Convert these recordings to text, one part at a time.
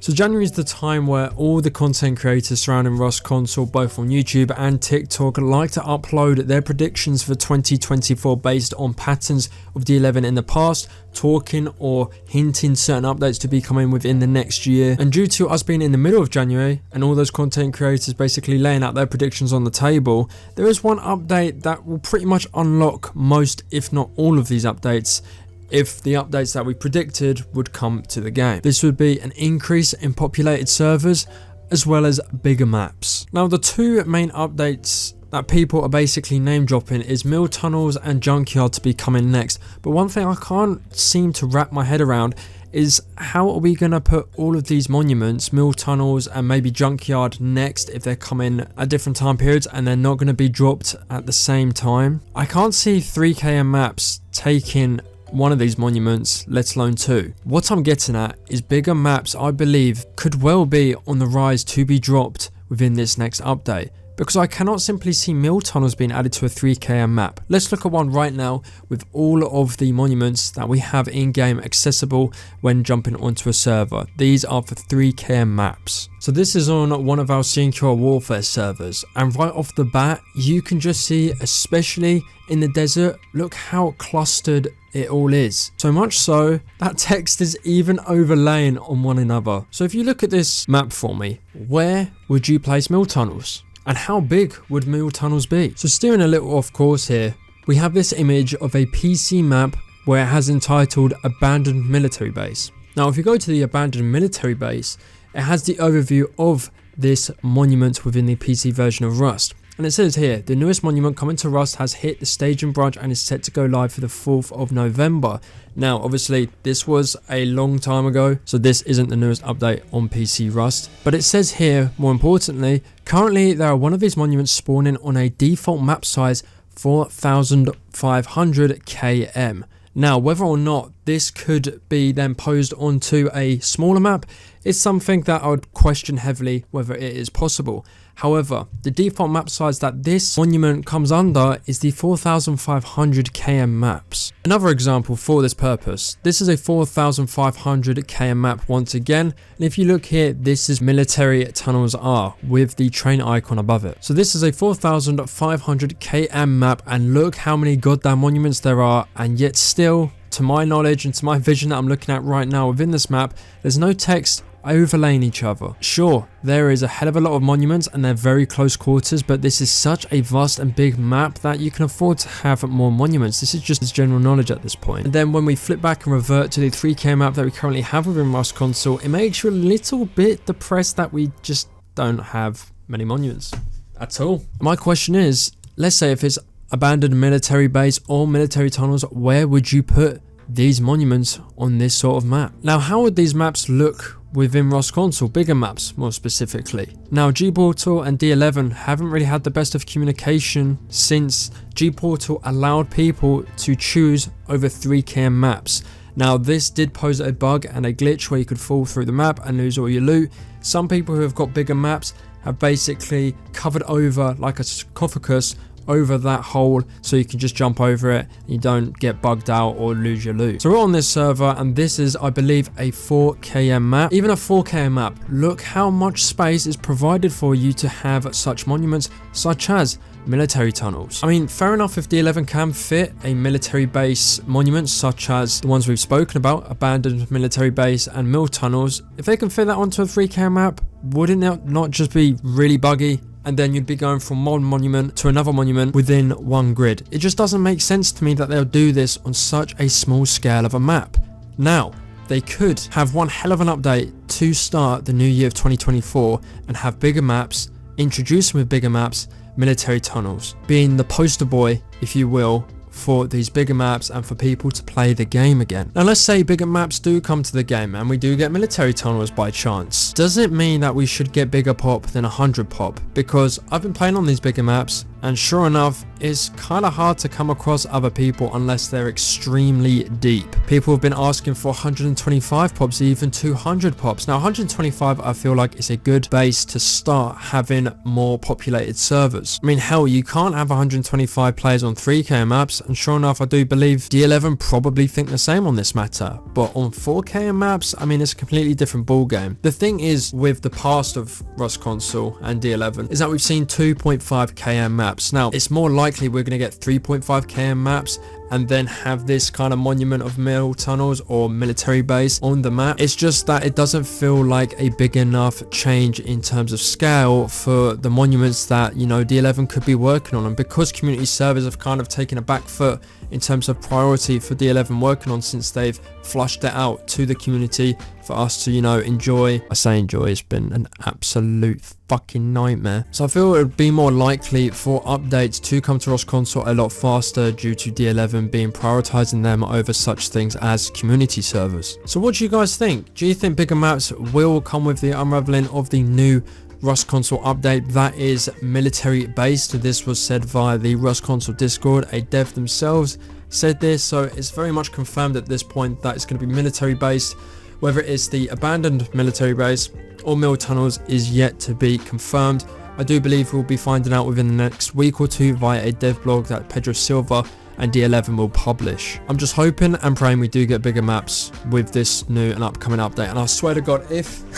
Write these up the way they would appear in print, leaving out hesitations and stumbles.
So January is the time where all the content creators surrounding Rust Console, both on YouTube and TikTok, like to upload their predictions for 2024 based on patterns of D11 in the past, talking or hinting certain updates to be coming within the next year. And due to us being in the middle of January and all those content creators basically laying out their predictions on the table, there is one update that will pretty much unlock most, if not all of these updates, if the updates that we predicted would come to the game. This would be an increase in populated servers as well as bigger maps. Now the two main updates that people are basically name dropping is mill tunnels and junkyard to be coming next, but one thing I can't seem to wrap my head around is how are we going to put all of these monuments, mill tunnels and maybe junkyard next if they're coming at different time periods and they're not going to be dropped at the same time. I can't see 3KM maps taking one of these monuments, let alone two. What I'm getting at is bigger maps, I believe, could well be on the rise to be dropped within this next update, because I cannot simply see mill tunnels being added to a 3KM map. Let's look at one right now with all of the monuments that we have in-game accessible when jumping onto a server. These are for 3KM maps. So this is on one of our CNQR Warfare servers, and right off the bat you can just see, especially in the desert, look how clustered it all is. So much so that text is even overlaying on one another. So if you look at this map for me, where would you place mill tunnels? And how big would mill tunnels be? So steering a little off course here, we have this image of a PC map where it has entitled Abandoned Military Base. Now if you go to the Abandoned Military Base, it has the overview of this monument within the PC version of Rust. And it says here, the newest monument coming to Rust has hit the staging branch and is set to go live for the 4th of November. Now, obviously, this was a long time ago, so this isn't the newest update on PC Rust. But it says here, more importantly, currently there are one of these monuments spawning on a default map size 4,500 km. Now, whether or not this could be then posed onto a smaller map is something that I would question heavily whether it is possible. However, the default map size that this monument comes under is the 4,500 km maps. Another example for this purpose, this is a 4,500 km map once again, and if you look here, this is military tunnels R with the train icon above it. So this is a 4,500 km map, and look how many goddamn monuments there are, and yet still, to my knowledge and to my vision that I'm looking at right now within this map, there's no text overlaying each other. Sure, there is a hell of a lot of monuments and they're very close quarters, but this is such a vast and big map that you can afford to have more monuments. This is just general knowledge at this point. And then when we flip back and revert to the 3K map that we currently have within Rust Console, it makes you a little bit depressed that we just don't have many monuments at all. My question is, let's say if it's abandoned military base or military tunnels, where would you put these monuments on this sort of map? Now, how would these maps look within Rust Console, bigger maps more specifically? Now, Gportal and D11 haven't really had the best of communication since Gportal allowed people to choose over 3KM maps. Now, this did pose a bug and a glitch where you could fall through the map and lose all your loot. Some people who have got bigger maps have basically covered over like a sarcophagus over that hole so you can just jump over it and you don't get bugged out or lose your loot. So we're on this server and this is, I believe, a 4KM map. Even a 4KM map, look how much space is provided for you to have such monuments such as military tunnels. I mean, fair enough if D11 can fit a military base monument such as the ones we've spoken about, abandoned military base and mill tunnels. If they can fit that onto a 3K map, wouldn't it not just be really buggy? And then you'd be going from one monument to another monument within one grid. It just doesn't make sense to me that they'll do this on such a small scale of a map. Now, they could have one hell of an update to start the new year of 2024 and have bigger maps, introduce them with bigger maps, military tunnels, being the poster boy, if you will, for these bigger maps and for people to play the game again. Now let's say bigger maps do come to the game and we do get military tunnels by chance. Does it mean that we should get bigger pop than 100 pop? Because I've been playing on these bigger maps And sure enough, it's kind of hard to come across other people unless they're extremely deep. People have been asking for 125 pops, even 200 pops. Now 125 I feel like is a good base to start having more populated servers. I mean, hell, you can't have 125 players on 3K maps, and sure enough I do believe D11 probably think the same on this matter. But on 4K maps, I mean, it's a completely different ball game. The thing is with the past of Rust Console and D11 is that we've seen 2.5 km maps. Now it's more likely we're going to get 3.5 km maps and then have this kind of monument of mill tunnels or military base on the map. It's just that it doesn't feel like a big enough change in terms of scale for the monuments that, you know, D11 could be working on. And because community servers have kind of taken a back foot in terms of priority for D11 working on, since they've flushed it out to the community for us to, you know, enjoy. I say enjoy, it's been an absolute fucking nightmare. So I feel it would be more likely for updates to come to Rust Console a lot faster due to D11 being prioritizing them over such things as community servers. So what do you guys think? Do you think bigger maps will come with the unraveling of the new Rust Console update that is military based? This was said via the Rust Console Discord. A dev themselves said this, so it's very much confirmed at this point that it's going to be military based. Whether it is the abandoned military base or mill tunnels is yet to be confirmed. I do believe we'll be finding out within the next week or two via a dev blog that Pedro Silva and D11 will publish. I'm just hoping and praying we do get bigger maps with this new and upcoming update. And I swear to God, if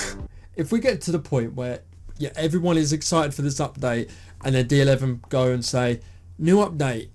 we get to the point where everyone is excited for this update and then D11 go and say new update,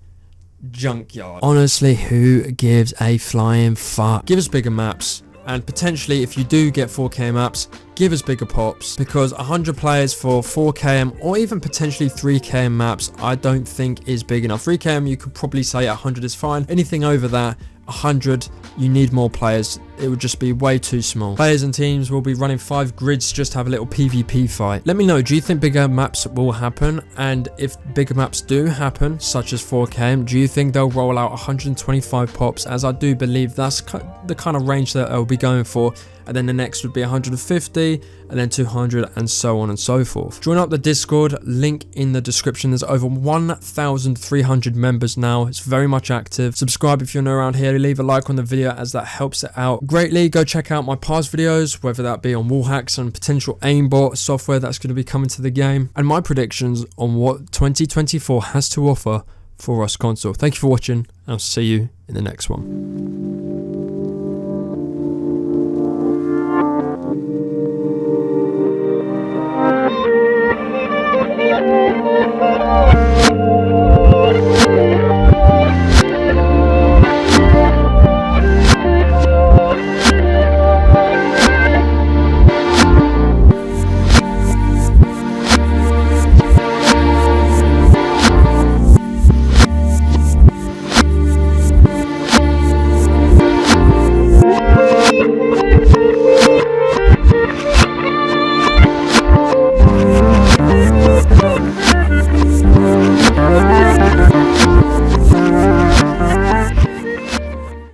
junkyard. Honestly, who gives a flying fuck? Give us bigger maps. And potentially, if you do get 4K maps, give us bigger pops, because 100 players for 4K or even potentially 3K maps I don't think is big enough. 3K you could probably say 100 is fine. Anything over that, 100, you need more players. It would just be way too small. Players and teams will be running 5 grids just to have a little PvP fight. Let me know, do you think bigger maps will happen? And if bigger maps do happen, such as 4K, do you think they'll roll out 125 pops? As I do believe that's the kind of range that they'll be going for. And then the next would be 150, and then 200, and so on and so forth. Join up the Discord, link in the description. There's over 1,300 members now. It's very much active. Subscribe if you're new around here. Leave a like on the video as that helps it out greatly. Go check out my past videos, whether that be on wall hacks and potential aimbot software that's going to be coming to the game, and my predictions on what 2024 has to offer for Rust Console. Thank you for watching. I'll see you in the next one.